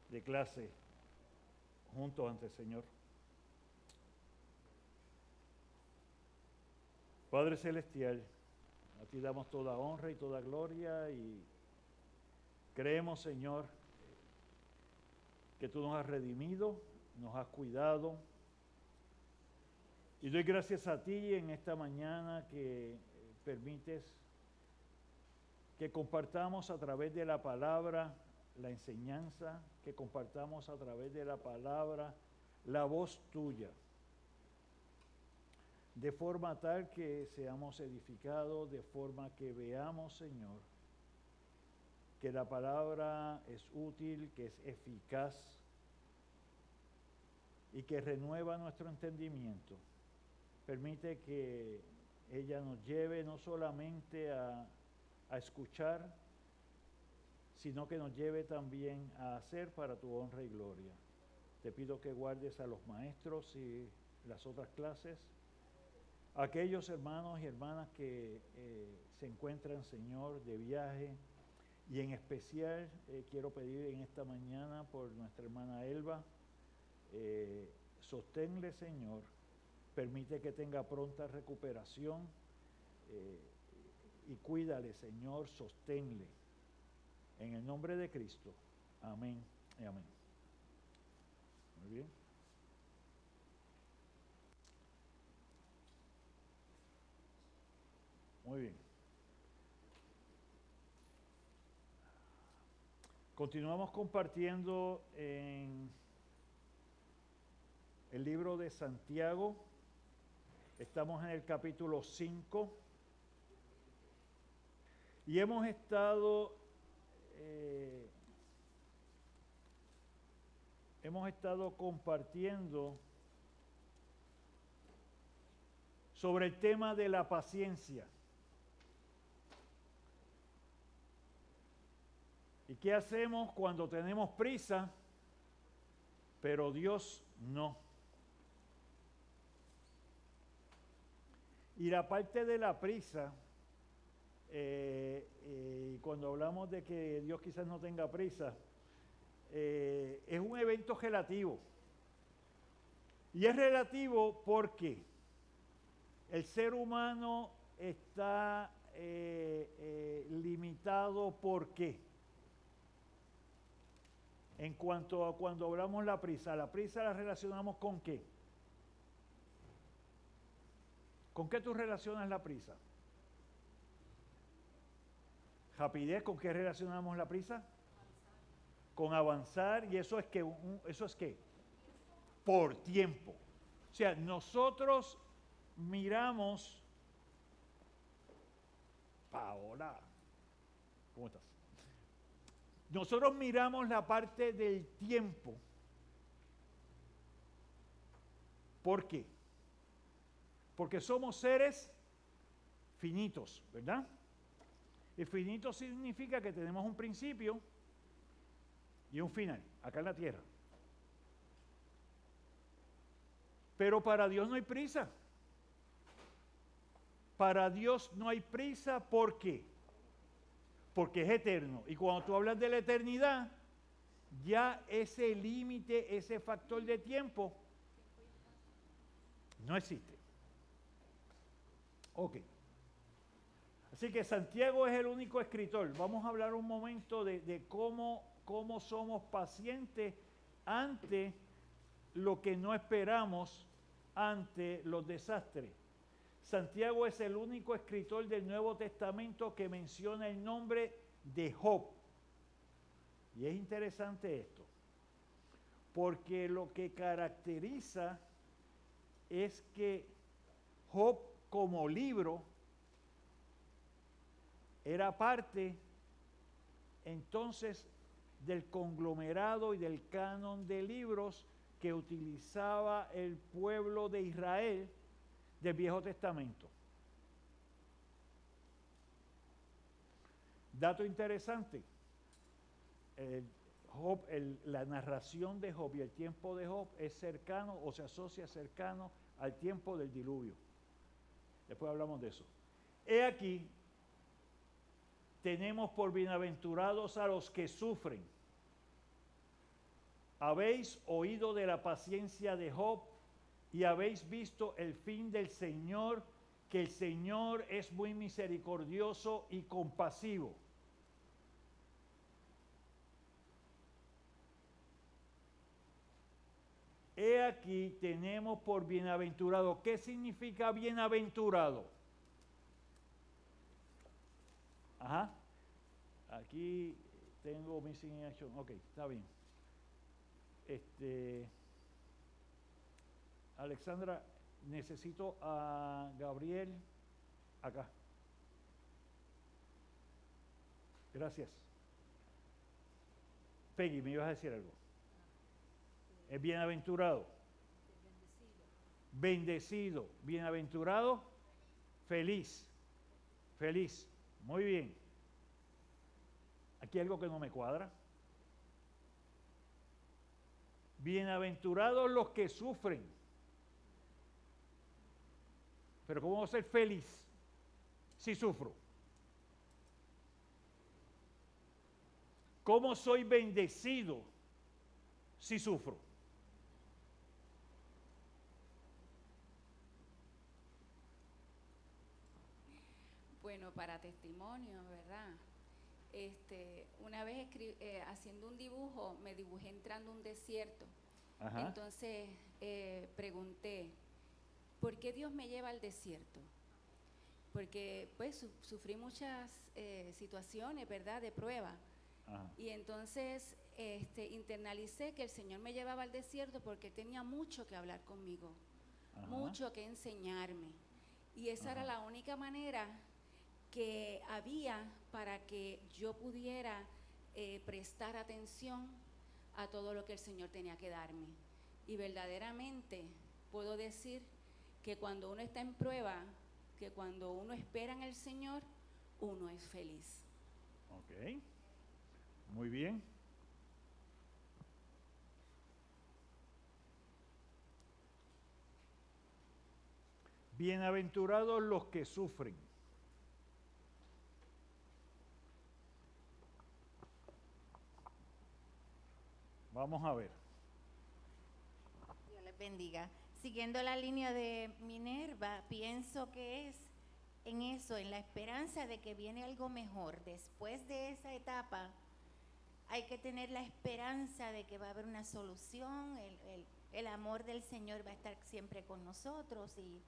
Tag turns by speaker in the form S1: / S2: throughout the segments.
S1: de clase juntos ante el Señor. Padre Celestial, a ti damos toda honra y toda gloria y creemos, Señor, que tú nos has redimido, nos has cuidado. Y doy gracias a ti en esta mañana que permites que compartamos a través de la palabra la enseñanza, que compartamos a través de la palabra la voz tuya, de forma tal que seamos edificados, de forma que veamos, Señor, que la palabra es útil, que es eficaz y que renueva nuestro entendimiento. Permite que ella nos lleve no solamente a escuchar, sino que nos lleve también a hacer para tu honra y gloria. Te pido que guardes a los maestros y las otras clases, a aquellos hermanos y hermanas que se encuentran, Señor, de viaje, y en especial quiero pedir en esta mañana por nuestra hermana Elba, sosténle, Señor, permite que tenga pronta recuperación y cuídale, Señor, sosténle. En el nombre de Cristo. Amén y amén. Muy bien. Muy bien. Continuamos compartiendo en el libro de Santiago. Estamos en el capítulo 5. Y hemos estado compartiendo sobre el tema de la paciencia. ¿Y qué hacemos cuando tenemos prisa, pero Dios no? Y la parte de la prisa, cuando hablamos de que Dios quizás no tenga prisa, es un evento relativo. Y es relativo porque el ser humano está limitado. ¿Por qué? En cuanto a cuando hablamos la prisa la relacionamos ¿con qué? ¿Con qué tú relacionas la prisa? Rapidez, ¿con qué relacionamos la prisa? Con avanzar, y eso es que eso es qué? Por tiempo. O sea, nosotros miramos, Paola, ¿cómo estás? Nosotros miramos la parte del tiempo. ¿Por qué? Porque somos seres finitos, ¿verdad? Y finito significa que tenemos un principio y un final, acá en la tierra. Pero para Dios no hay prisa. Para Dios no hay prisa, ¿por qué? Porque es eterno. Y cuando tú hablas de la eternidad, ya ese límite, ese factor de tiempo, no existe. Ok. Así que Santiago es el único escritor. Vamos a hablar un momento de cómo somos pacientes ante lo que no esperamos, ante los desastres. Santiago es el único escritor del Nuevo Testamento que menciona el nombre de Job. Y es interesante esto, porque lo que caracteriza es que Job como libro era parte entonces del conglomerado y del canon de libros que utilizaba el pueblo de Israel del Viejo Testamento. Dato interesante, la narración de Job y el tiempo de Job es cercano o se asocia cercano al tiempo del diluvio. Después hablamos de eso. He aquí, tenemos por bienaventurados a los que sufren. Habéis oído de la paciencia de Job y habéis visto el fin del Señor, que el Señor es muy misericordioso y compasivo. He aquí tenemos por bienaventurado. ¿Qué significa bienaventurado? Ajá. Aquí tengo missing action. Ok, está bien. Alexandra, necesito a Gabriel acá. Gracias. Peggy, me ibas a decir algo. Es bienaventurado. Bendecido. Bienaventurado. Feliz. Feliz. Muy bien. Aquí hay algo que no me cuadra. Bienaventurados los que sufren. Pero ¿cómo voy a ser feliz si sufro? ¿Cómo soy bendecido si sufro?
S2: Bueno, para testimonio, ¿verdad? Una vez haciendo un dibujo, me dibujé entrando a un desierto.
S1: Ajá.
S2: Entonces pregunté, ¿por qué Dios me lleva al desierto? Porque pues sufrí muchas situaciones, ¿verdad?, de prueba.
S1: Ajá.
S2: Y entonces internalicé que el Señor me llevaba al desierto porque tenía mucho que hablar conmigo,
S1: Ajá.
S2: mucho que enseñarme. Y esa
S1: Ajá.
S2: era la única manera que había para que yo pudiera prestar atención a todo lo que el Señor tenía que darme. Y verdaderamente puedo decir que cuando uno está en prueba, que cuando uno espera en el Señor, uno es feliz.
S1: Ok, muy bien. Bienaventurados los que sufren. Vamos a ver.
S3: Dios les bendiga. Siguiendo la línea de Minerva, pienso que es en eso, en la esperanza de que viene algo mejor. Después de esa etapa, hay que tener la esperanza de que va a haber una solución, el amor del Señor va a estar siempre con nosotros y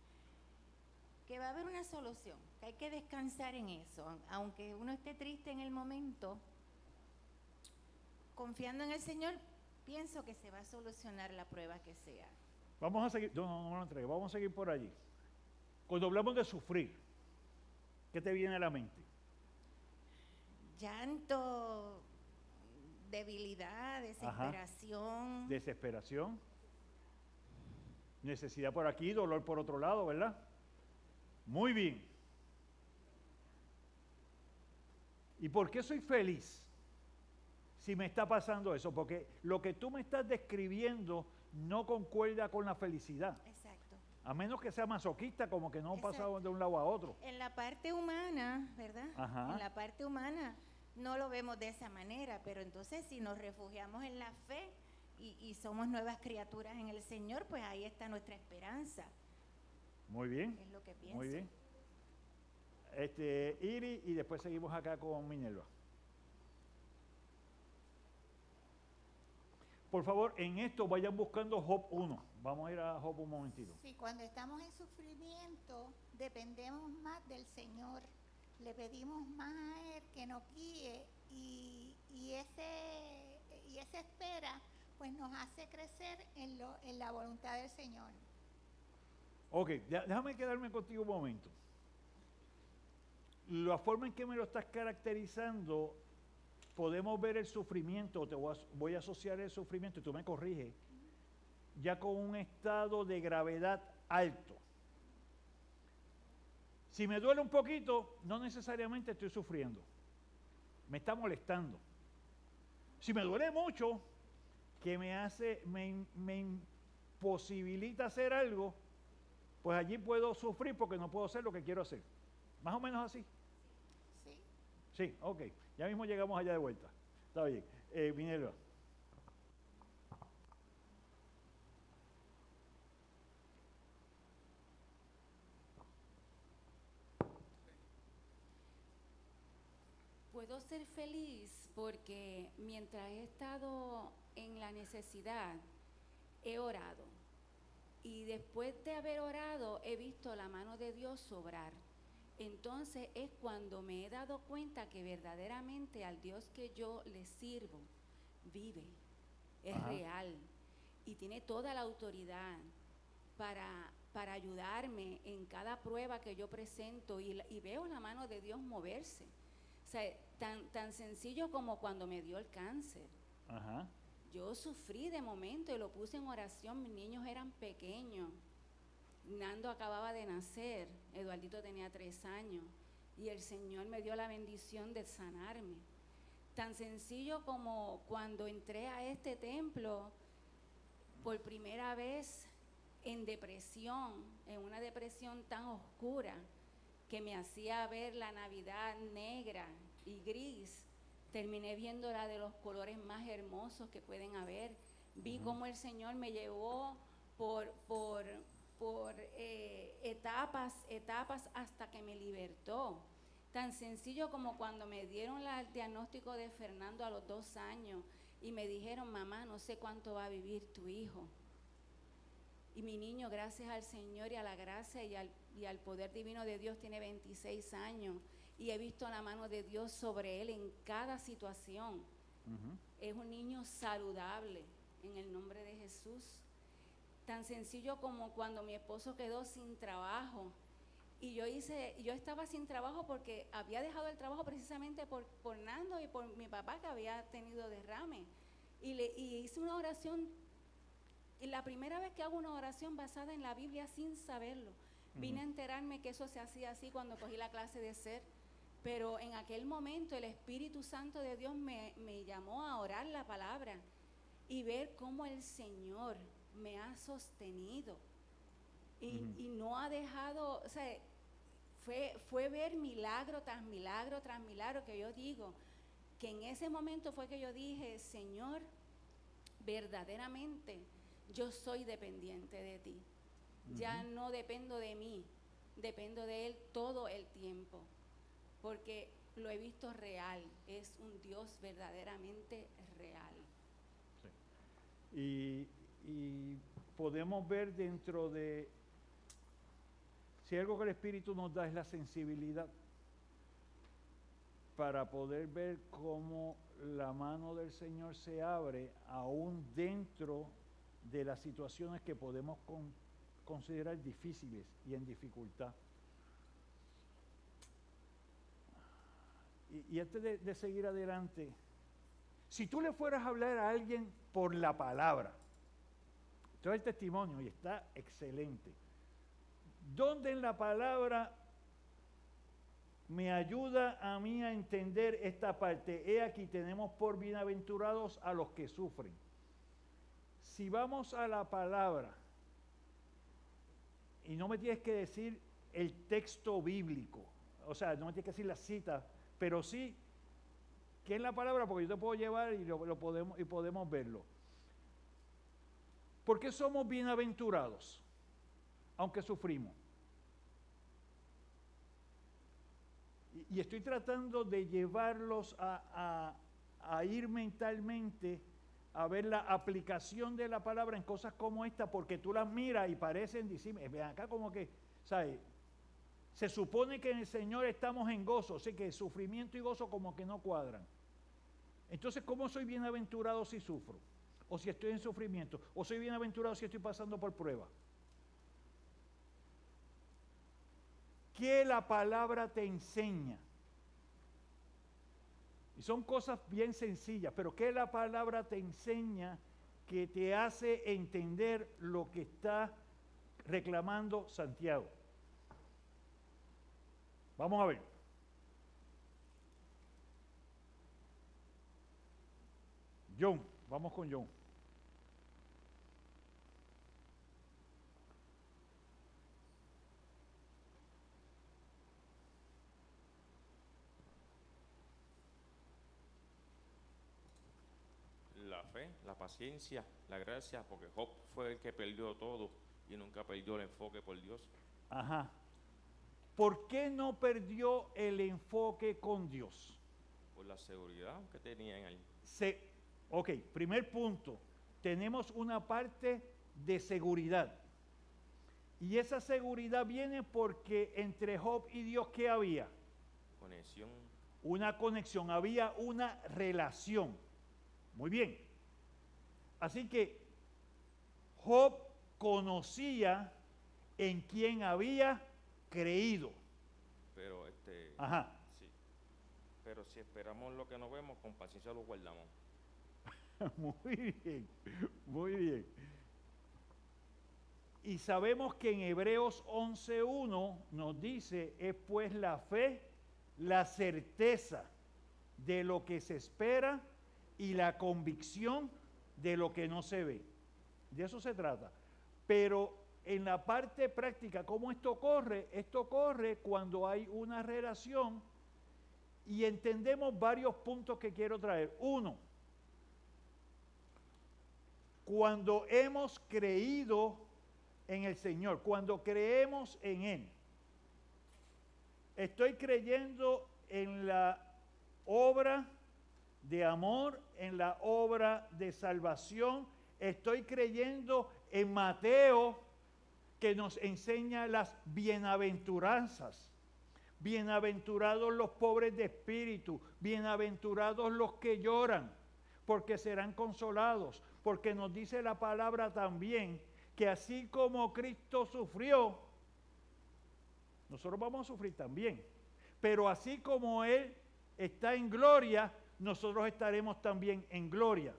S3: que va a haber una solución. Hay que descansar en eso, aunque uno esté triste en el momento, confiando en el Señor, pienso que se va a solucionar la prueba que sea.
S1: Vamos a seguir, no me lo entregues, vamos a seguir por allí. Cuando hablamos de sufrir, ¿qué te viene a la mente?
S3: Llanto, debilidad, desesperación.
S1: Ajá. Desesperación. Necesidad por aquí, dolor por otro lado, ¿verdad? Muy bien. ¿Y por qué soy feliz si me está pasando eso? Porque lo que tú me estás describiendo no concuerda con la felicidad.
S3: Exacto.
S1: A menos que sea masoquista, como que no
S3: Exacto.
S1: pasado de un lado a otro.
S3: En la parte humana, ¿verdad?
S1: Ajá.
S3: En la parte humana no lo vemos de esa manera, pero entonces si nos refugiamos en la fe y somos nuevas criaturas en el Señor, pues ahí está nuestra esperanza.
S1: Muy bien.
S3: Es lo que pienso.
S1: Muy bien. Iri, y después seguimos acá con Minerva. Por favor, en esto vayan buscando Job 1. Vamos a ir a Job un momentito.
S4: Sí, cuando estamos en sufrimiento, dependemos más del Señor. Le pedimos más a Él que nos guíe y esa espera pues nos hace crecer en la voluntad del Señor.
S1: Ok, déjame quedarme contigo un momento. La forma en que me lo estás caracterizando, podemos ver el sufrimiento, voy a asociar el sufrimiento, y tú me corriges, ya con un estado de gravedad alto. Si me duele un poquito, no necesariamente estoy sufriendo, me está molestando. Si me duele mucho, que me imposibilita hacer algo, pues allí puedo sufrir porque no puedo hacer lo que quiero hacer. Más o menos así.
S4: Sí.
S1: Sí, ok. Ya mismo llegamos allá de vuelta. Está bien. Minerva.
S2: Puedo ser feliz porque mientras he estado en la necesidad, he orado. Y después de haber orado, he visto la mano de Dios obrar. Entonces es cuando me he dado cuenta que verdaderamente al Dios que yo le sirvo, vive, es
S1: Ajá.
S2: real y tiene toda la autoridad para ayudarme en cada prueba que yo presento y veo la mano de Dios moverse. O sea, tan sencillo como cuando me dio el cáncer.
S1: Ajá.
S2: Yo sufrí de momento y lo puse en oración, mis niños eran pequeños. Nando acababa de nacer, Eduardito tenía 3 años y el Señor me dio la bendición de sanarme. Tan sencillo como cuando entré a este templo por primera vez en depresión, en una depresión tan oscura que me hacía ver la Navidad negra y gris, terminé viéndola de los colores más hermosos que pueden haber. Vi cómo el Señor me llevó por etapas hasta que me libertó. Tan sencillo como cuando me dieron el diagnóstico de Fernando a los 2 años y me dijeron, mamá, no sé cuánto va a vivir tu hijo. Y mi niño, gracias al Señor y a la gracia y al poder divino de Dios, tiene 26 años y he visto la mano de Dios sobre él en cada situación.
S1: Ujú.
S2: Es un niño saludable en el nombre de Jesús. Tan sencillo como cuando mi esposo quedó sin trabajo y yo estaba sin trabajo porque había dejado el trabajo precisamente por Nando y por mi papá que había tenido derrame y hice una oración. Y la primera vez que hago una oración basada en la Biblia sin saberlo, vine a enterarme que eso se hacía así cuando cogí la clase de ser, pero en aquel momento el Espíritu Santo de Dios me llamó a orar la palabra y ver cómo el Señor me ha sostenido y no ha dejado, o sea, fue ver milagro tras milagro tras milagro que yo digo, que en ese momento fue que yo dije, Señor, verdaderamente yo soy dependiente de ti. Ya no dependo de mí, dependo de Él todo el tiempo, porque lo he visto real, es un Dios verdaderamente real.
S1: Sí. Y podemos ver dentro de, si algo que el Espíritu nos da es la sensibilidad para poder ver cómo la mano del Señor se abre aún dentro de las situaciones que podemos considerar difíciles y en dificultad. Y antes de seguir adelante, si tú le fueras a hablar a alguien por la palabra, todo el testimonio y está excelente, ¿dónde en la palabra me ayuda a mí a entender esta parte? He aquí, tenemos por bienaventurados a los que sufren. Si vamos a la palabra, y no me tienes que decir el texto bíblico, o sea, no me tienes que decir la cita, pero sí, ¿qué es la palabra? Porque yo te puedo llevar y podemos verlo. ¿Por qué somos bienaventurados, aunque sufrimos? Y estoy tratando de llevarlos a ir mentalmente a ver la aplicación de la palabra en cosas como esta, porque tú las miras y parecen, ven acá como que, ¿sabes? Se supone que en el Señor estamos en gozo, o sea que sufrimiento y gozo como que no cuadran. Entonces, ¿cómo soy bienaventurado si sufro? O si estoy en sufrimiento, o soy bienaventurado si estoy pasando por prueba. ¿Qué la palabra te enseña? Y son cosas bien sencillas, pero ¿qué la palabra te enseña que te hace entender lo que está reclamando Santiago? Vamos a ver. John, vamos con John.
S5: La fe, la paciencia, la gracia, porque Job fue el que perdió todo y nunca perdió el enfoque por Dios.
S1: Ajá. ¿Por qué no perdió el enfoque con Dios?
S5: Por la seguridad que tenía en él.
S1: Ok, primer punto. Tenemos una parte de seguridad. Y esa seguridad viene porque entre Job y Dios, ¿qué había?
S5: Conexión.
S1: Una conexión, había una relación. Muy bien. Así que Job conocía en quién había creído.
S5: Pero
S1: Ajá.
S5: sí. Pero si esperamos lo que no vemos, con paciencia lo guardamos.
S1: Muy bien, muy bien. Y sabemos que en Hebreos 11:1 nos dice, es pues la fe, la certeza de lo que se espera y la convicción de lo que no se ve. De eso se trata. Pero en la parte práctica, ¿cómo esto corre? Esto corre cuando hay una relación y entendemos varios puntos que quiero traer. Uno, cuando hemos creído en el Señor, cuando creemos en Él. Estoy creyendo en la obra de amor, en la obra de salvación. Estoy creyendo en Mateo, que nos enseña las bienaventuranzas. Bienaventurados los pobres de espíritu, bienaventurados los que lloran, porque serán consolados. Porque nos dice la palabra también que así como Cristo sufrió, nosotros vamos a sufrir también. Pero así como Él está en gloria, nosotros estaremos también en gloria.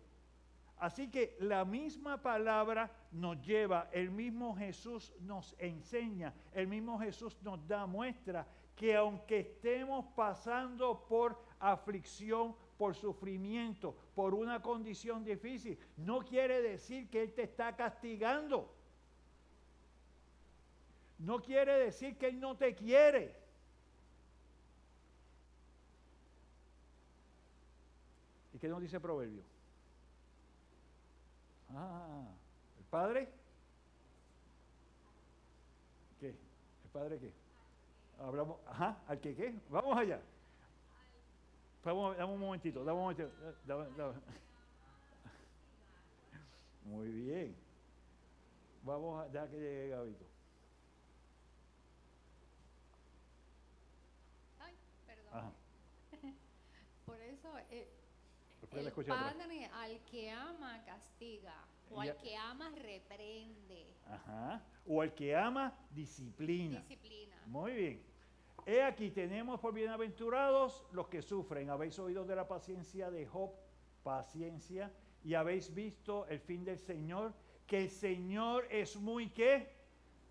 S1: Así que la misma palabra nos lleva, el mismo Jesús nos enseña, el mismo Jesús nos da muestra que aunque estemos pasando por aflicción, por sufrimiento, por una condición difícil, no quiere decir que Él te está castigando. No quiere decir que Él no te quiere. ¿Y qué nos dice el proverbio? ¿El Padre? ¿Qué? ¿El Padre qué? Hablamos, ¿al que qué? Vamos allá. Dame un momentito. Muy bien. Vamos a dejar que llegue Gabito.
S6: Ay, perdón.
S1: Ajá.
S6: Por eso
S1: Después la
S6: el
S1: escuché atrás.
S6: padre al que ama castiga, o al que ama reprende,
S1: Ajá. O al que ama, disciplina.
S6: disciplina.
S1: Muy bien. He aquí tenemos por bienaventurados los que sufren. Habéis oído de la paciencia de Job, paciencia, y habéis visto el fin del Señor, que el Señor es muy ¿qué?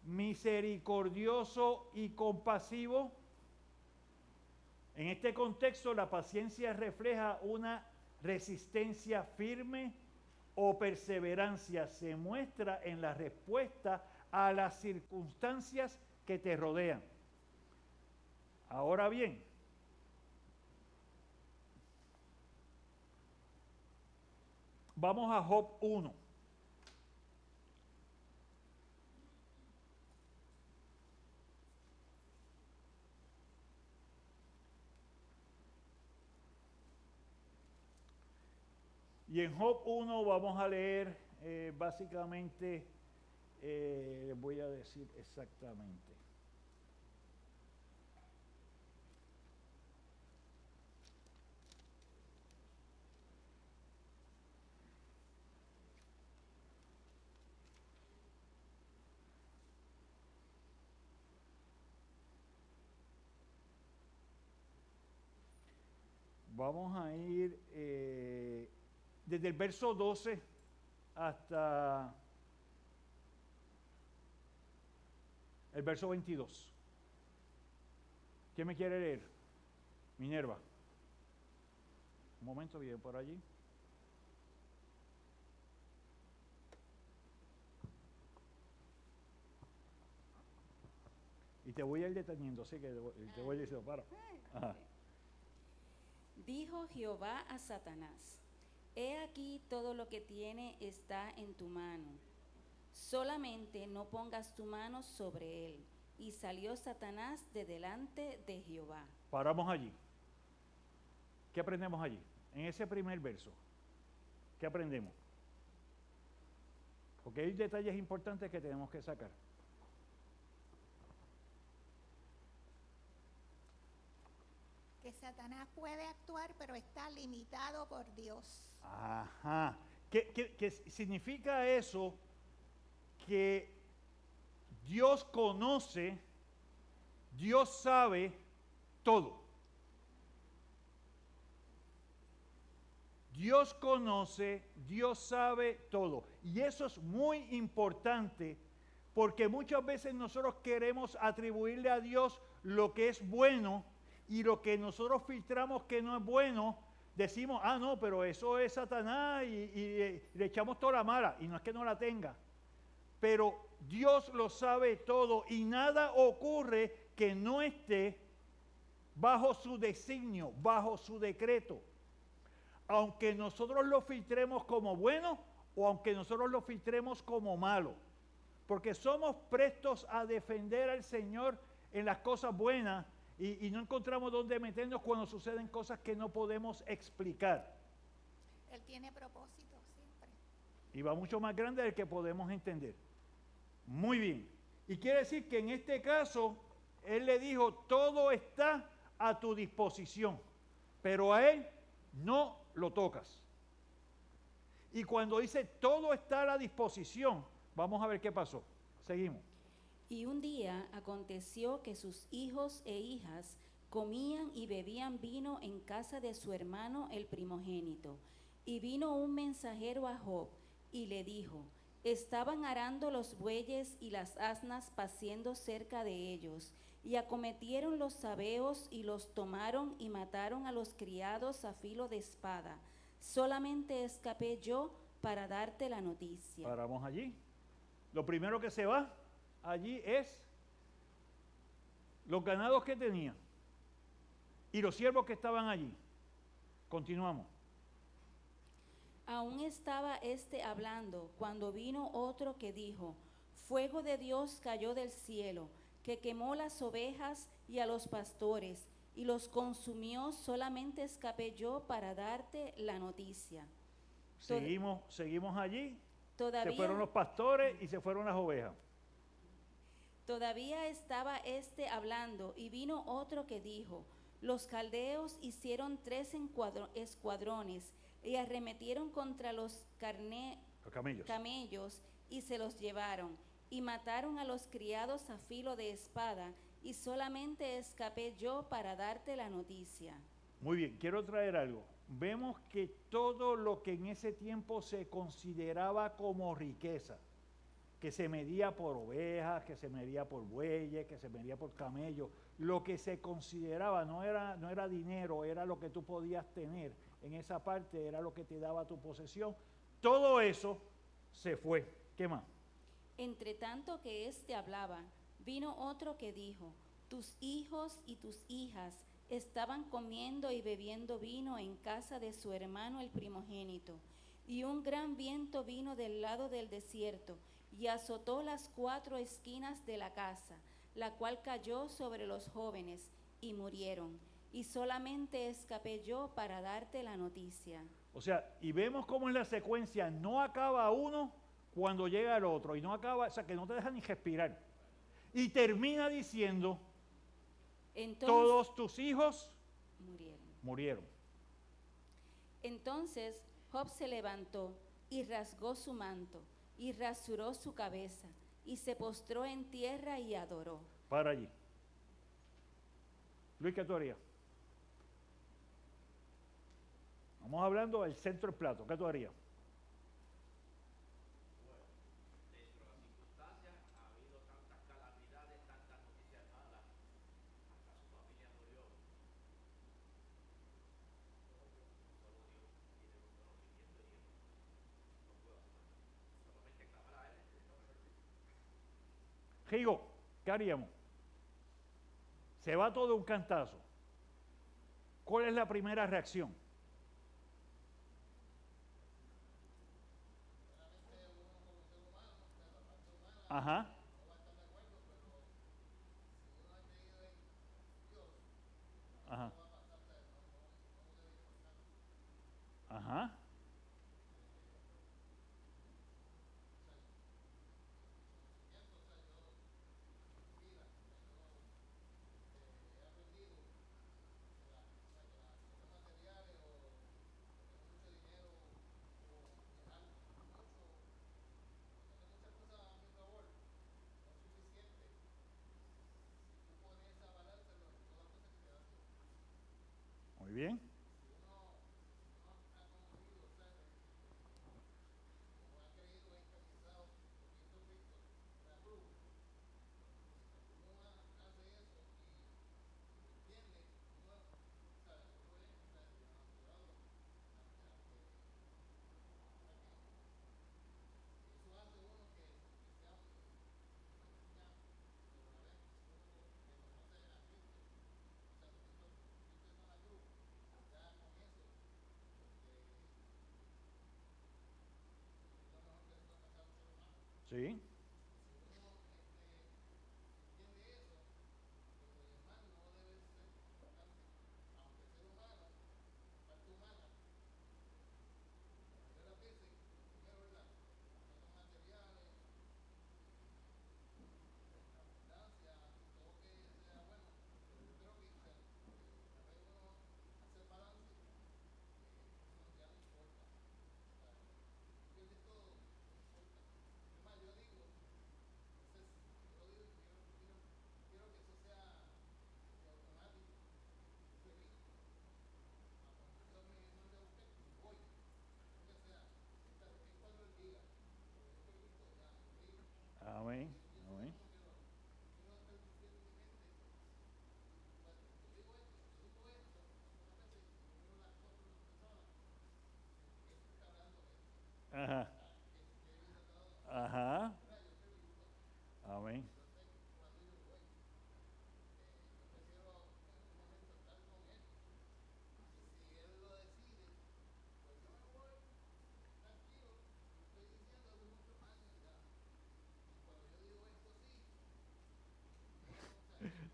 S1: Misericordioso y compasivo. En este contexto, la paciencia refleja una resistencia firme o perseverancia. Se muestra en la respuesta a las circunstancias que te rodean. Ahora bien, vamos a Job 1. Y en Job 1 vamos a leer básicamente, les voy a decir exactamente. Vamos a ir desde el verso 12 hasta el verso 22. ¿Quién me quiere leer? Minerva. Un momento, viene por allí. Y te voy a ir deteniendo, así que te voy diciendo, para. Ajá.
S2: Dijo Jehová a Satanás, he aquí todo lo que tiene está en tu mano, solamente no pongas tu mano sobre él. Y salió Satanás de delante de Jehová.
S1: Paramos allí. ¿Qué aprendemos allí? En ese primer verso, ¿qué aprendemos? Porque hay detalles importantes que tenemos que sacar.
S4: Que Satanás puede actuar, pero está limitado por Dios.
S1: Ajá. ¿Qué significa eso? Que Dios conoce, Dios sabe todo. Dios conoce, Dios sabe todo. Y eso es muy importante porque muchas veces nosotros queremos atribuirle a Dios lo que es bueno y lo que nosotros filtramos que no es bueno, decimos, ah, no, pero eso es Satanás y le echamos toda la mala. Y no es que no la tenga, pero Dios lo sabe todo y nada ocurre que no esté bajo su designio, bajo su decreto. Aunque nosotros lo filtremos como bueno o aunque nosotros lo filtremos como malo. Porque somos prestos a defender al Señor en las cosas buenas y no encontramos dónde meternos cuando suceden cosas que no podemos explicar.
S4: Él tiene propósito siempre.
S1: Y va mucho más grande del que podemos entender. Muy bien. Y quiere decir que en este caso, Él le dijo, todo está a tu disposición, pero a Él no lo tocas. Y cuando dice todo está a la disposición, vamos a ver qué pasó. Seguimos.
S2: Y un día aconteció que sus hijos e hijas comían y bebían vino en casa de su hermano el primogénito. Y vino un mensajero a Job y le dijo, estaban arando los bueyes y las asnas paciendo cerca de ellos, y acometieron los sabeos y los tomaron y mataron a los criados a filo de espada. Solamente escapé yo para darte la noticia.
S1: Paramos allí. Lo primero que se va allí es los ganados que tenía y los siervos que estaban allí. Continuamos.
S2: Aún estaba éste hablando cuando vino otro que dijo, fuego de Dios cayó del cielo, que quemó las ovejas y a los pastores, y los consumió. Solamente escapé yo para darte la noticia.
S1: Seguimos allí.
S2: Todavía,
S1: se fueron los pastores y se fueron las ovejas.
S2: Todavía estaba éste hablando, y vino otro que dijo, los caldeos hicieron 3 escuadrones, y arremetieron contra los camellos, y se los llevaron, y mataron a los criados a filo de espada, y solamente escapé yo para darte la noticia.
S1: Muy bien, quiero traer algo. Vemos que todo lo que en ese tiempo se consideraba como riqueza, que se medía por ovejas, que se medía por bueyes, que se medía por camellos, lo que se consideraba no era dinero, era lo que tú podías tener. En esa parte era lo que te daba tu posesión. Todo eso se fue. ¿Qué más?
S2: Entre tanto que éste hablaba, vino otro que dijo, tus hijos y tus hijas estaban comiendo y bebiendo vino en casa de su hermano el primogénito. Y un gran viento vino del lado del desierto y azotó las 4 esquinas de la casa, la cual cayó sobre los jóvenes y murieron. Y solamente escapé yo para darte la noticia.
S1: O sea, y vemos cómo en la secuencia no acaba uno cuando llega el otro, y no acaba, o sea, que no te deja ni respirar. Y termina diciendo,
S2: Entonces,
S1: todos tus hijos
S2: murieron. Entonces Job se levantó y rasgó su manto y rasuró su cabeza y se postró en tierra y adoró.
S1: Para allí. Luis, ¿qué tú harías? Vamos hablando del centro del plato. ¿Qué tú harías?
S5: Dentro de las circunstancias ha habido tantas calamidades, tantas noticias malas. Hasta su familia murió. Solo Dios tiene un conocimiento y Dios no puede hacer nada. Solamente clamar a Él.
S1: Rigo, ¿qué haríamos? Se va todo de un cantazo. ¿Cuál es la primera reacción? Ajá. Ajá. Ajá. Muy bien. Sí. Amén. Amén. Ajá. Ajá. Amén.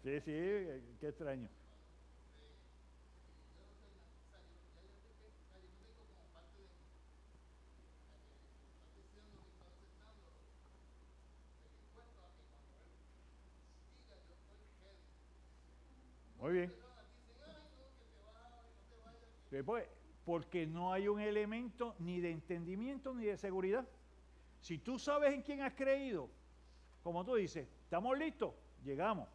S1: Sí, sí, qué extraño. Muy bien. Sí, pues, porque no hay un elemento ni de entendimiento ni de seguridad. Si tú sabes en quién has creído, como tú dices, ¿estamos listos? Llegamos.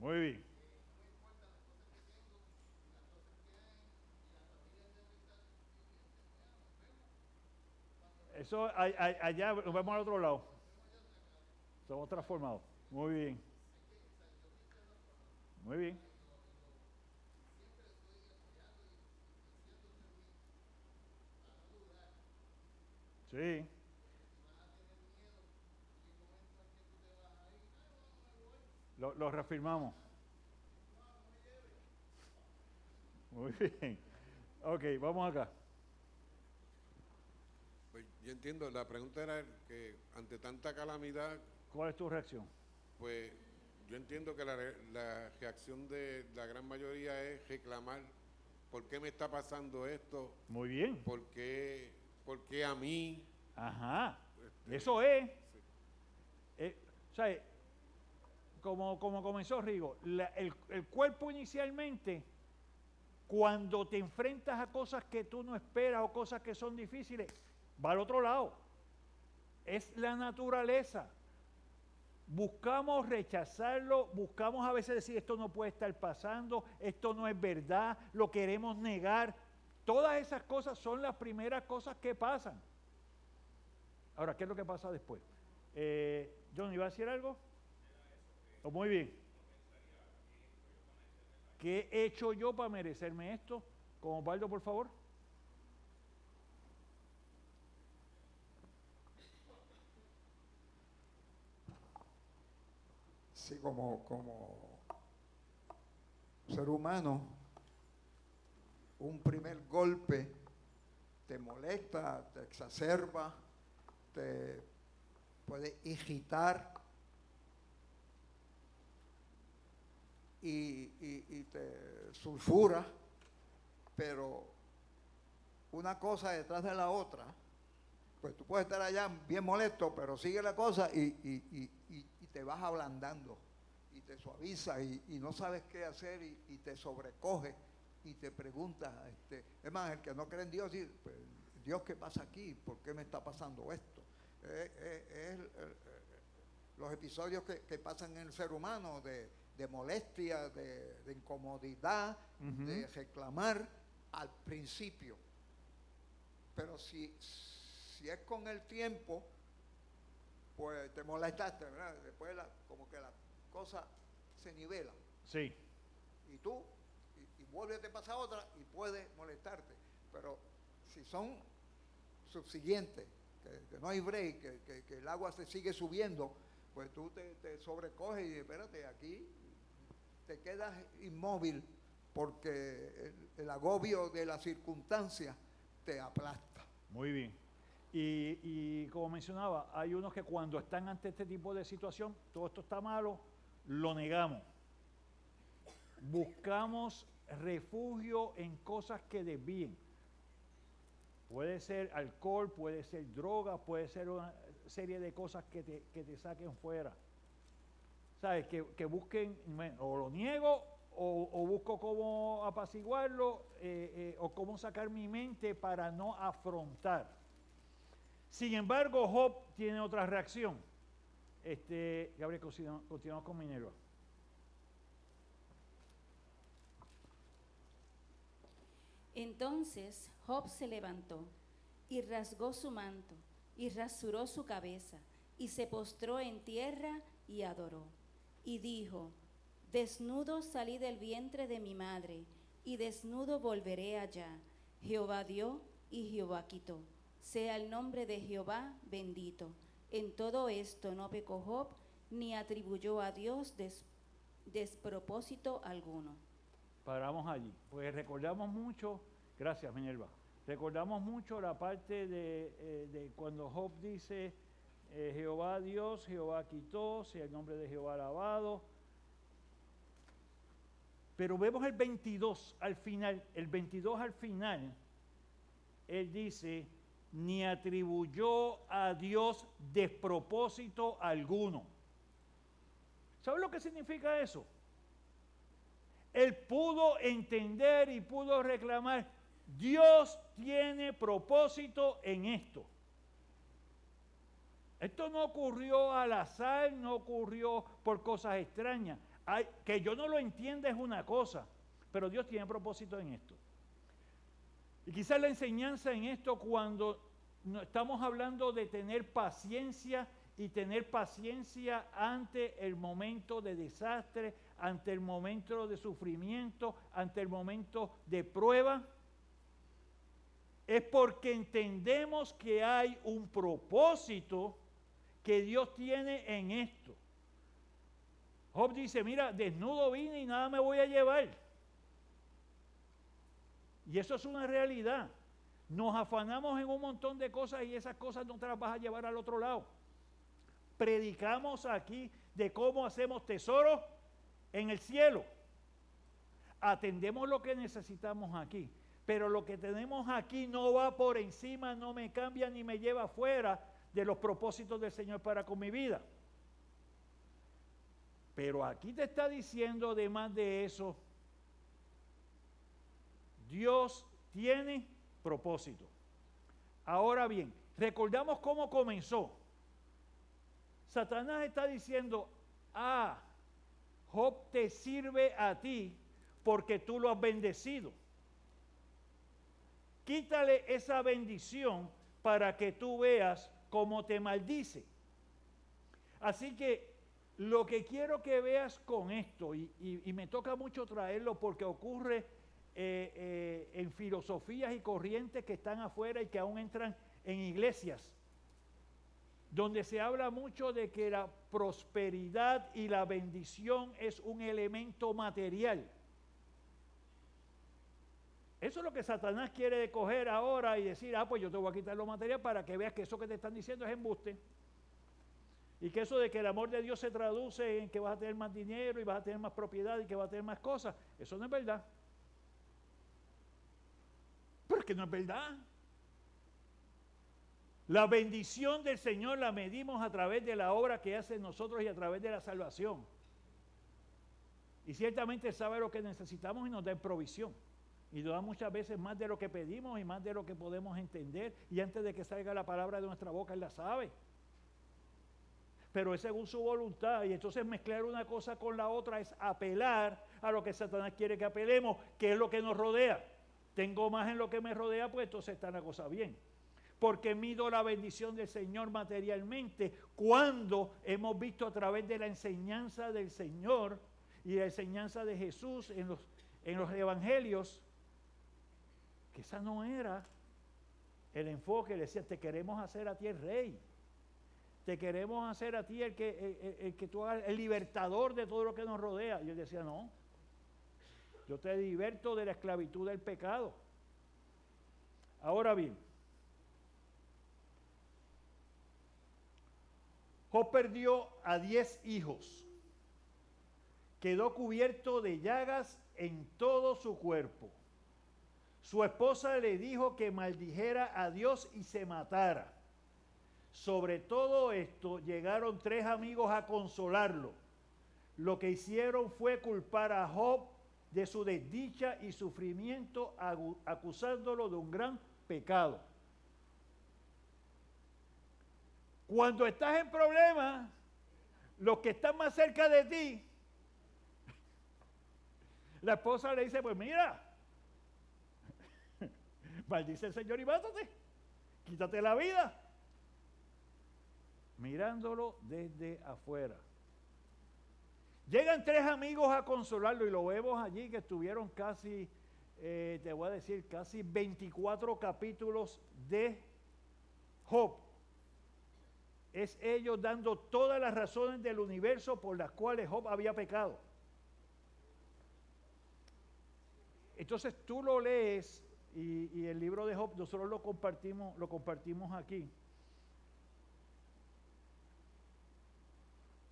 S1: Muy bien. Eso allá nos vemos al otro lado. Somos transformados. Muy bien. Muy bien. Sí. Lo reafirmamos. Muy bien. Ok, vamos acá.
S7: Pues yo entiendo, la pregunta era que ante tanta calamidad,
S1: ¿Cuál es tu reacción?
S7: pues yo entiendo que la reacción de la gran mayoría es reclamar por qué me está pasando esto,
S1: Muy bien.
S7: por qué a mí.
S1: Ajá.
S7: Este,
S1: Eso es.
S7: sí.
S1: O sea, como comenzó Rigo, el cuerpo inicialmente, cuando te enfrentas a cosas que tú no esperas o cosas que son difíciles, va al otro lado. Es la naturaleza. Buscamos rechazarlo, buscamos a veces decir esto no puede estar pasando, esto no es verdad, lo queremos negar. Todas esas cosas son las primeras cosas que pasan. Ahora, ¿qué es lo que pasa después? John, ¿iba a decir algo? Oh, muy bien. ¿Qué he hecho yo para merecerme esto? Con Osvaldo, por favor.
S8: Sí, como ser humano, un primer golpe te molesta, te exacerba, puede irritar y te sulfura, pero una cosa detrás de la otra, pues tú puedes estar allá bien molesto, pero sigue la cosa y te vas ablandando y te suaviza y no sabes qué hacer y te sobrecoge y te preguntas, es más, el que no cree en Dios dice, pues, Dios, ¿qué pasa aquí? ¿Por qué me está pasando esto? Los episodios que pasan en el ser humano de molestia, de incomodidad, de reclamar al principio. Pero si es con el tiempo, pues te molestaste, ¿verdad? Después como que la cosa se nivela.
S1: Sí.
S8: Y tú, y vuelve a te pasar otra y puede molestarte. Pero si son subsiguientes, que no hay break, que el agua se sigue subiendo, pues tú te sobrecoges y espérate, aquí te quedas inmóvil porque el agobio de la circunstancia te aplasta.
S1: Muy bien. Y como mencionaba, hay unos que cuando están ante este tipo de situación, todo esto está malo, lo negamos. Buscamos refugio en cosas que desvíen. Puede ser alcohol, puede ser droga, puede ser una serie de cosas que te saquen fuera. ¿Sabes? Que busquen, o lo niego, o busco cómo apaciguarlo, o cómo sacar mi mente para no afrontar. Sin embargo, Job tiene otra reacción. Gabriel, continuamos con Minerva.
S2: Entonces Job se levantó y rasgó su manto y rasuró su cabeza y se postró en tierra y adoró. Y dijo: desnudo salí del vientre de mi madre y desnudo volveré allá. Jehová dio y Jehová quitó. Sea el nombre de Jehová bendito. En todo esto no pecó Job ni atribuyó a Dios despropósito alguno.
S1: Paramos allí, pues recordamos mucho, gracias Minerva, recordamos mucho la parte de cuando Job dice, Jehová Dios, Jehová quitó, sea el nombre de Jehová alabado. Pero vemos el 22 al final, él dice, ni atribuyó a Dios despropósito alguno. ¿Sabes lo que significa eso? Él pudo entender y pudo reclamar, Dios tiene propósito en esto. Esto no ocurrió al azar, no ocurrió por cosas extrañas. Que yo no lo entienda es una cosa, pero Dios tiene propósito en esto. Y quizás la enseñanza en esto, cuando estamos hablando de tener paciencia y tener paciencia ante el momento de desastre, ante el momento de sufrimiento, ante el momento de prueba, es porque entendemos que hay un propósito que Dios tiene en esto. Job dice, mira, desnudo vine y nada me voy a llevar. Y eso es una realidad. Nos afanamos en un montón de cosas y esas cosas no te las vas a llevar al otro lado. Predicamos aquí de cómo hacemos tesoros en el cielo. Atendemos lo que necesitamos aquí, pero lo que tenemos aquí no va por encima, no me cambia ni me lleva fuera de los propósitos del Señor para con mi vida. Pero aquí te está diciendo, además de eso, Dios tiene propósito. Ahora bien, recordamos cómo comenzó. Satanás está diciendo, Job te sirve a ti porque tú lo has bendecido. Quítale esa bendición para que tú veas cómo te maldice. Así que lo que quiero que veas con esto, y me toca mucho traerlo porque ocurre en filosofías y corrientes que están afuera y que aún entran en iglesias, donde se habla mucho de que la prosperidad y la bendición es un elemento material. Eso es lo que Satanás quiere coger ahora y decir, pues yo te voy a quitar lo material para que veas que eso que te están diciendo es embuste. Y que eso de que el amor de Dios se traduce en que vas a tener más dinero y vas a tener más propiedad y que vas a tener más cosas, eso no es verdad. Pero es que no es verdad. La bendición del Señor la medimos a través de la obra que hace en nosotros y a través de la salvación. Y ciertamente Él sabe lo que necesitamos y nos da provisión. Y nos da muchas veces más de lo que pedimos y más de lo que podemos entender. Y antes de que salga la palabra de nuestra boca, Él la sabe. Pero es según su voluntad. Y entonces mezclar una cosa con la otra es apelar a lo que Satanás quiere que apelemos, que es lo que nos rodea. Tengo más en lo que me rodea, pues entonces está la cosa bien. Porque mido la bendición del Señor materialmente cuando hemos visto a través de la enseñanza del Señor y la enseñanza de Jesús en los evangelios, que esa no era el enfoque. Le decía, te queremos hacer a ti el rey, te queremos hacer a ti el que tú hagas el libertador de todo lo que nos rodea. Y él decía, no, yo te liberto de la esclavitud del pecado. Ahora bien, Job perdió a 10 hijos, quedó cubierto de llagas en todo su cuerpo. Su esposa le dijo que maldijera a Dios y se matara. Sobre todo esto llegaron 3 amigos a consolarlo. Lo que hicieron fue culpar a Job de su desdicha y sufrimiento, acusándolo de un gran pecado. Cuando estás en problemas, los que están más cerca de ti, la esposa le dice, pues mira, maldice el Señor y mátate, quítate la vida, mirándolo desde afuera. Llegan 3 amigos a consolarlo y lo vemos allí que estuvieron casi, te voy a decir, casi 24 capítulos de Job. Es ellos dando todas las razones del universo por las cuales Job había pecado. Entonces tú lo lees y el libro de Job nosotros lo compartimos aquí.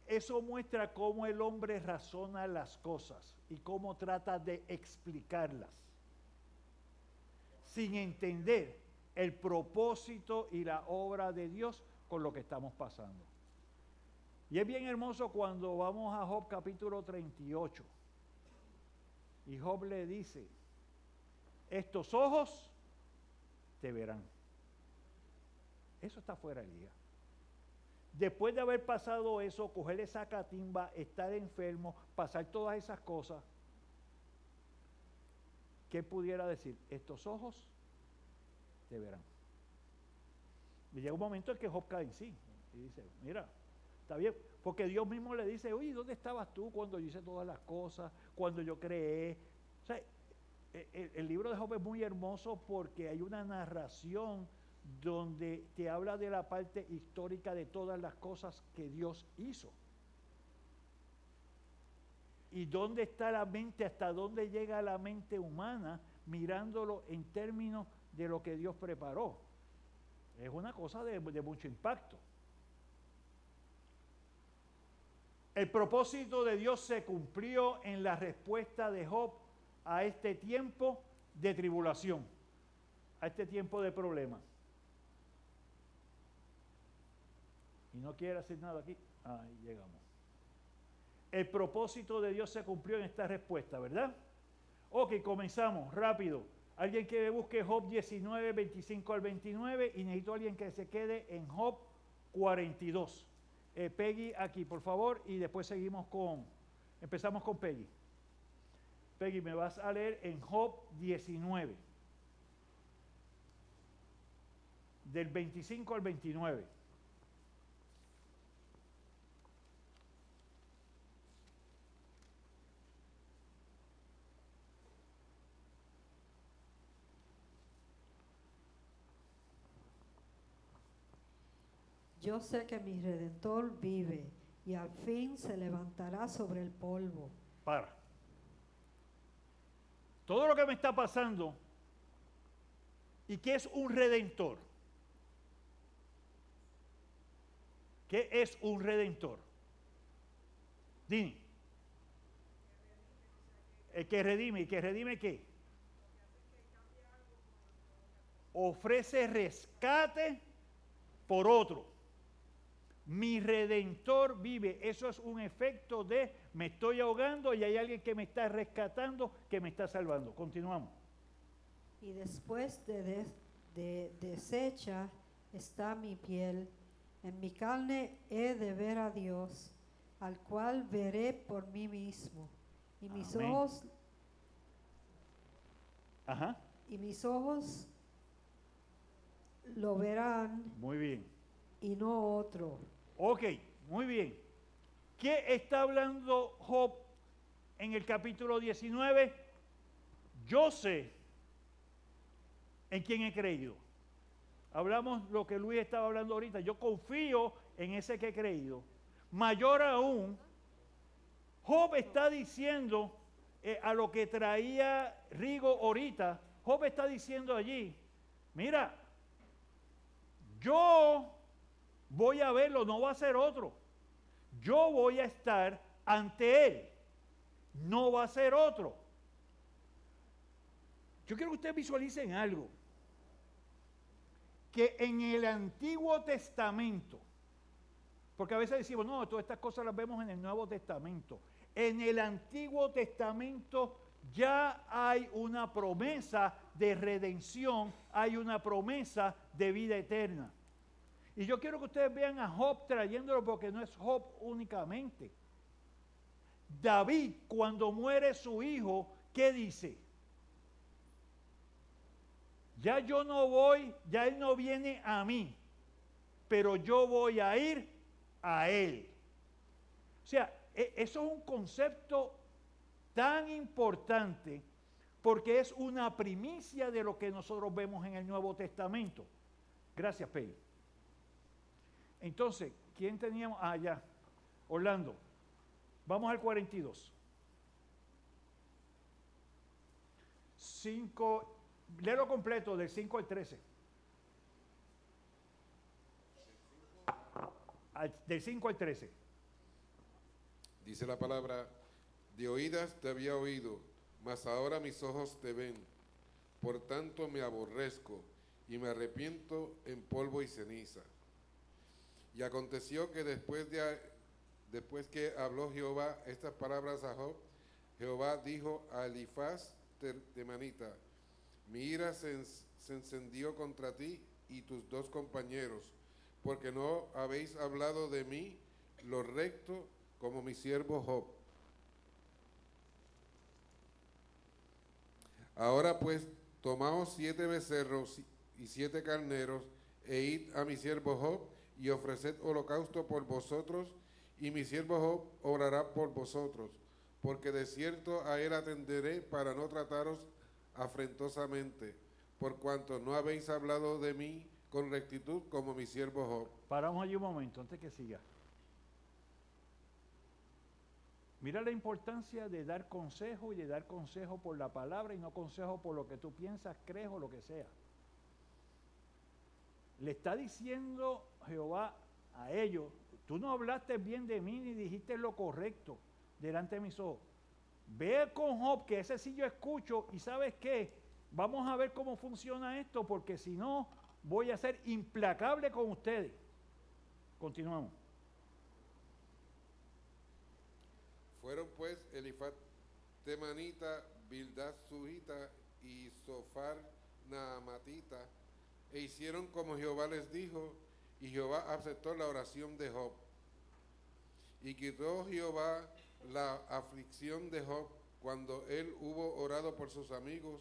S1: Eso muestra cómo el hombre razona las cosas y cómo trata de explicarlas, sin entender el propósito y la obra de Dios con lo que estamos pasando. Y es bien hermoso cuando vamos a Job capítulo 38. Y Job le dice, estos ojos te verán. Eso está fuera de liga. Después de haber pasado eso, coger esa catimba, estar enfermo, pasar todas esas cosas, ¿qué pudiera decir? Estos ojos te verán. Y llega un momento en que Job cae en sí y dice, mira, está bien, porque Dios mismo le dice, oye, ¿dónde estabas tú cuando yo hice todas las cosas, cuando yo creé? O sea, el libro de Job es muy hermoso porque hay una narración donde te habla de la parte histórica de todas las cosas que Dios hizo. Y dónde está la mente, hasta dónde llega la mente humana mirándolo en términos de lo que Dios preparó. Es una cosa de mucho impacto. El propósito de Dios se cumplió en la respuesta de Job a este tiempo de tribulación, a este tiempo de problema. Y no quiere hacer nada aquí. Ahí llegamos. El propósito de Dios se cumplió en esta respuesta, ¿verdad? Ok, comenzamos, rápido. Alguien que busque Job 19, 25 al 29 y necesito a alguien que se quede en Job 42. Peggy aquí, por favor, y después empezamos con Peggy. Peggy, me vas a leer en Job 19, del 25 al 29.
S9: Yo sé que mi Redentor vive y al fin se levantará sobre el polvo.
S1: Para. Todo lo que me está pasando, ¿y qué es un redentor? ¿Qué es un redentor? Dini. El que redime. ¿Y que redime qué? Ofrece rescate por otro. Mi redentor vive. Eso es un efecto de me estoy ahogando y hay alguien que me está rescatando, que me está salvando. Continuamos.
S9: Y después de deshecha está mi piel, en mi carne he de ver a Dios, al cual veré por mí mismo. Y mis
S1: Amén.
S9: ojos,
S1: Ajá.
S9: y mis ojos lo verán
S1: Muy bien.
S9: y no otro.
S1: Ok, muy bien. ¿Qué está hablando Job en el capítulo 19? Yo sé en quién he creído. Hablamos lo que Luis estaba hablando ahorita. Yo confío en ese que he creído. Mayor aún, Job está diciendo a lo que traía Rigo ahorita. Job está diciendo allí, mira, yo voy a verlo, no va a ser otro. Yo voy a estar ante él, no va a ser otro. Yo quiero que ustedes visualicen algo. Que en el Antiguo Testamento, porque a veces decimos, no, todas estas cosas las vemos en el Nuevo Testamento. En el Antiguo Testamento ya hay una promesa de redención, hay una promesa de vida eterna. Y yo quiero que ustedes vean a Job trayéndolo porque no es Job únicamente. David, cuando muere su hijo, ¿qué dice? Ya yo no voy, ya él no viene a mí, pero yo voy a ir a él. O sea, eso es un concepto tan importante porque es una primicia de lo que nosotros vemos en el Nuevo Testamento. Gracias, Pei. Entonces, ¿quién teníamos? Ah, ya, Orlando. Vamos al 42. 5, léelo completo, del 5 al 13. Del 5 al 13.
S7: Dice la palabra, de oídas te había oído, mas ahora mis ojos te ven. Por tanto me aborrezco y me arrepiento en polvo y ceniza. Y aconteció que después que habló Jehová estas palabras a Job, Jehová dijo a Elifaz temanita, mi ira se encendió contra ti y tus dos compañeros, porque no habéis hablado de mí lo recto como mi siervo Job. Ahora pues, tomaos 7 becerros y 7 carneros, e id a mi siervo Job, y ofreced holocausto por vosotros, y mi siervo Job orará por vosotros, porque de cierto a él atenderé para no trataros afrentosamente, por cuanto no habéis hablado de mí con rectitud como mi siervo Job.
S1: Paramos allí un momento antes que siga. Mira la importancia de dar consejo y de dar consejo por la palabra y no consejo por lo que tú piensas, crees o lo que sea. Le está diciendo Jehová a ellos, tú no hablaste bien de mí ni dijiste lo correcto delante de mis ojos. Ve con Job, que ese sí yo escucho, y ¿sabes qué? Vamos a ver cómo funciona esto, porque si no, voy a ser implacable con ustedes. Continuamos.
S7: Fueron pues Elifaz temanita, Bildad suhita y Sofar naamatita, e hicieron como Jehová les dijo, y Jehová aceptó la oración de Job. Y quitó Jehová la aflicción de Job cuando él hubo orado por sus amigos,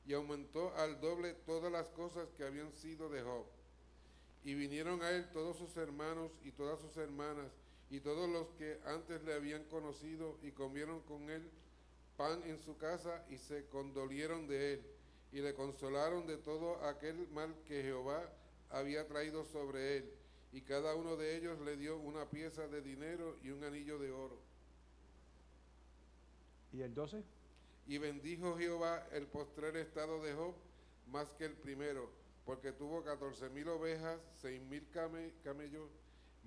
S7: y aumentó al doble todas las cosas que habían sido de Job. Y vinieron a él todos sus hermanos y todas sus hermanas, y todos los que antes le habían conocido, y comieron con él pan en su casa, y se condolieron de él, y le consolaron de todo aquel mal que Jehová había traído sobre él, y cada uno de ellos le dio una pieza de dinero y un anillo de oro.
S1: ¿Y el 12?
S7: Y bendijo Jehová el postrer estado de Job más que el primero, porque tuvo 14,000 ovejas, 6,000 camellos,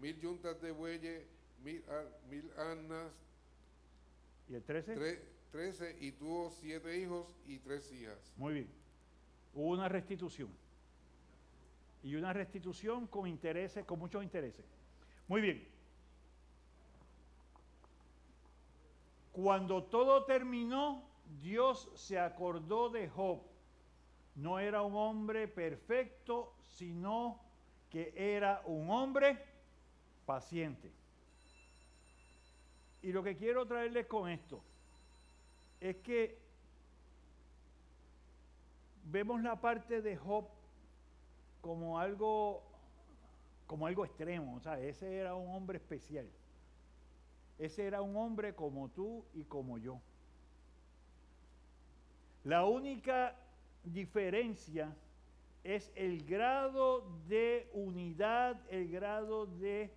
S7: 1000 yuntas de bueyes, 1000 asnas,
S1: ¿Y el 13?
S7: 13, y tuvo 7 hijos y 3 hijas.
S1: Muy bien. Hubo una restitución. Y una restitución con intereses, con muchos intereses. Muy bien. Cuando todo terminó, Dios se acordó de Job. No era un hombre perfecto, sino que era un hombre paciente. Y lo que quiero traerles con esto es que vemos la parte de Job como algo extremo. O sea, ese era un hombre especial. Ese era un hombre como tú y como yo. La única diferencia es el grado de unidad, el grado de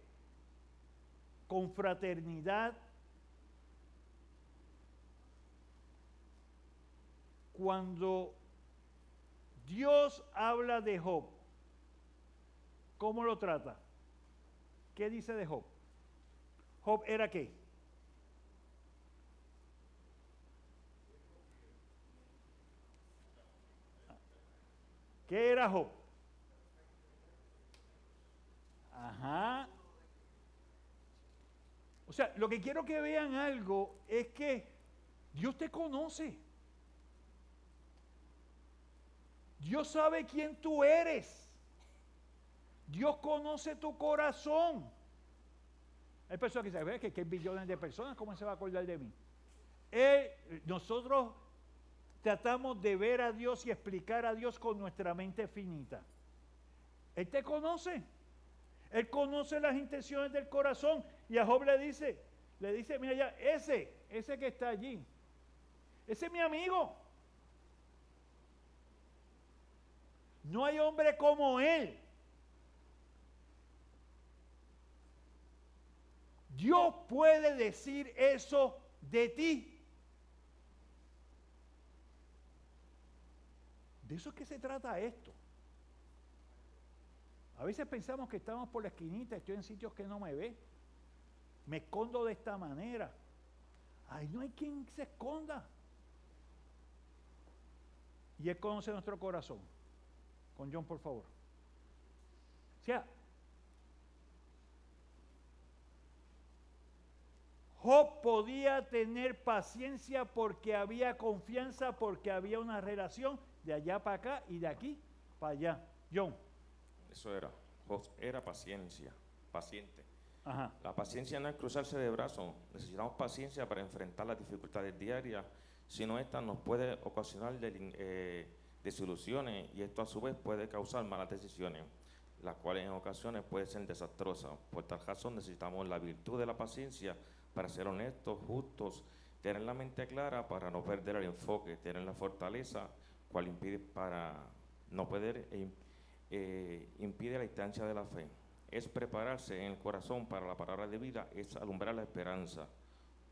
S1: confraternidad. Cuando Dios habla de Job, ¿cómo lo trata? ¿Qué dice de Job? ¿Job era qué? ¿Qué era Job? Ajá. O sea, lo que quiero que vean algo es que Dios te conoce. Dios sabe quién tú eres. Dios conoce tu corazón. Hay personas que dicen, que hay billones de personas, ¿cómo se va a acordar de mí? Nosotros tratamos de ver a Dios y explicar a Dios con nuestra mente finita. Él te conoce. Él conoce las intenciones del corazón. Y a Job le dice, mira ya, ese que está allí, ese es mi amigo. No hay hombre como él. Dios puede decir eso de ti. De eso es que se trata esto. A veces pensamos que estamos por la esquinita, estoy en sitios que no me ve. Me escondo de esta manera. Ay, no hay quien se esconda. Y Él conoce nuestro corazón. Con John, por favor. O sea, Job podía tener paciencia porque había confianza, porque había una relación de allá para acá y de aquí para allá. John.
S10: Eso era. Job era paciente.
S1: Ajá.
S10: La paciencia no es cruzarse de brazos. Necesitamos paciencia para enfrentar las dificultades diarias. Si no, esta nos puede ocasionar desilusiones y esto a su vez puede causar malas decisiones, las cuales en ocasiones pueden ser desastrosas. Por tal razón necesitamos la virtud de la paciencia para ser honestos, justos, tener la mente clara para no perder el enfoque, tener la fortaleza cual impide para no perder impide la instancia de la fe. Es prepararse en el corazón para la palabra de vida, es alumbrar la esperanza,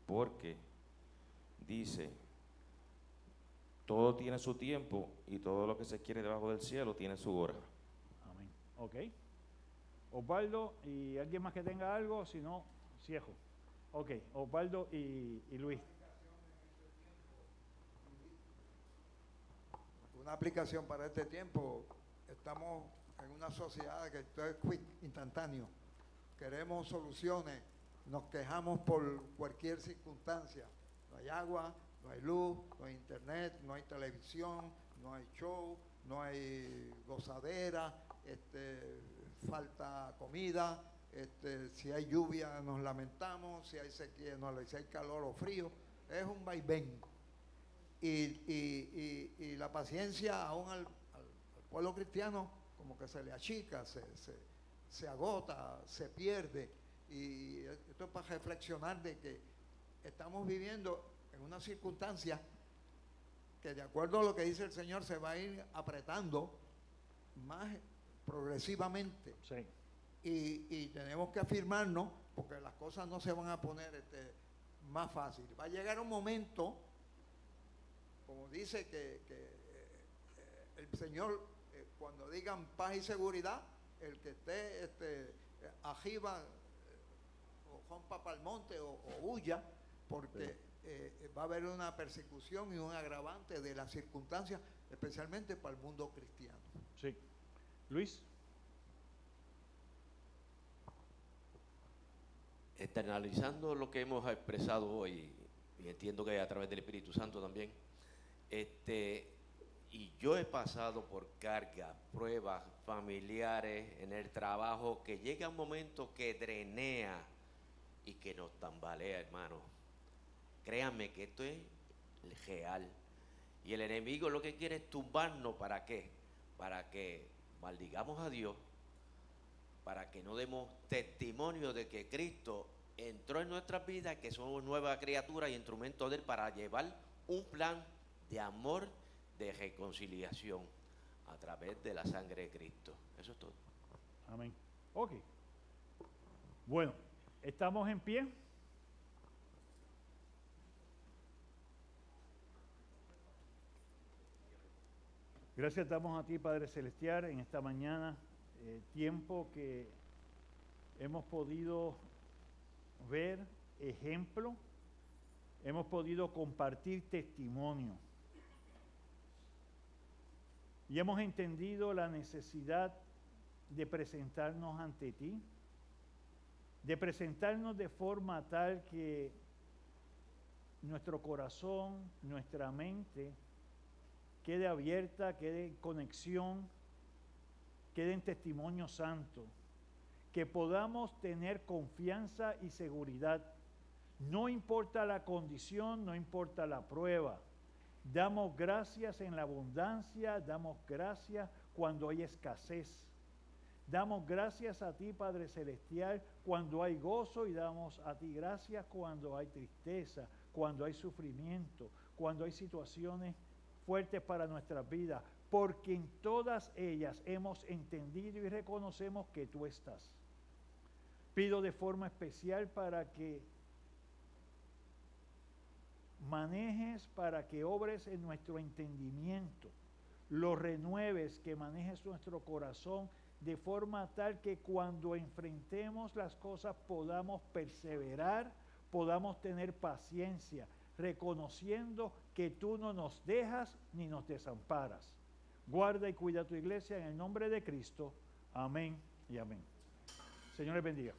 S10: porque dice, todo tiene su tiempo y todo lo que se quiere debajo del cielo tiene su hora.
S1: Amén. Ok. Osvaldo y alguien más que tenga algo, si no, cierro. Ok, Osvaldo y Luis.
S8: Una aplicación para este tiempo. Estamos en una sociedad que esto es quick, instantáneo. Queremos soluciones, nos quejamos por cualquier circunstancia. No hay agua, no hay luz, no hay internet, no hay televisión, no hay show, no hay gozadera, falta comida, si hay lluvia nos lamentamos, si hay sequía, si hay calor o frío, es un vaivén. Y la paciencia aún al pueblo cristiano como que se le achica, se agota, se pierde. Y esto es para reflexionar de que estamos viviendo en una circunstancia que, de acuerdo a lo que dice el Señor, se va a ir apretando más progresivamente.
S1: Sí.
S8: Y tenemos que afirmarnos porque las cosas no se van a poner más fáciles. Va a llegar un momento, como dice que el Señor, cuando digan paz y seguridad, el que esté arriba rompa para el monte o huya, porque va a haber una persecución y un agravante de las circunstancias, especialmente para el mundo cristiano.
S1: Sí. Luis.
S5: Externalizando lo que hemos expresado hoy, y entiendo que a través del Espíritu Santo también, y yo he pasado por cargas, pruebas familiares en el trabajo, que llega un momento que drenea y que nos tambalea, hermano. Créanme que esto es real. Y el enemigo lo que quiere es tumbarnos. ¿Para qué? Para que maldigamos a Dios, para que no demos testimonio de que Cristo entró en nuestras vidas, que somos nueva criatura y instrumento de Él para llevar un plan de amor, de reconciliación a través de la sangre de Cristo. Eso es todo.
S1: Amén. Ok. Bueno, estamos en pie. Gracias damos a ti, Padre Celestial, en esta mañana, tiempo que hemos podido ver ejemplo, hemos podido compartir testimonio y hemos entendido la necesidad de presentarnos ante ti, de presentarnos de forma tal que nuestro corazón, nuestra mente quede abierta, quede en conexión, quede en testimonio santo, que podamos tener confianza y seguridad. No importa la condición, no importa la prueba. Damos gracias en la abundancia, damos gracias cuando hay escasez. Damos gracias a ti, Padre Celestial, cuando hay gozo, y damos a ti gracias cuando hay tristeza, cuando hay sufrimiento, cuando hay situaciones fuertes para nuestras vidas, porque en todas ellas hemos entendido y reconocemos que tú estás. Pido de forma especial para que manejes, para que obres en nuestro entendimiento, lo renueves, que manejes nuestro corazón de forma tal que cuando enfrentemos las cosas podamos perseverar, podamos tener paciencia, reconociendo que tú no nos dejas ni nos desamparas. Guarda y cuida tu iglesia en el nombre de Cristo. Amén y amén. Señor les bendiga.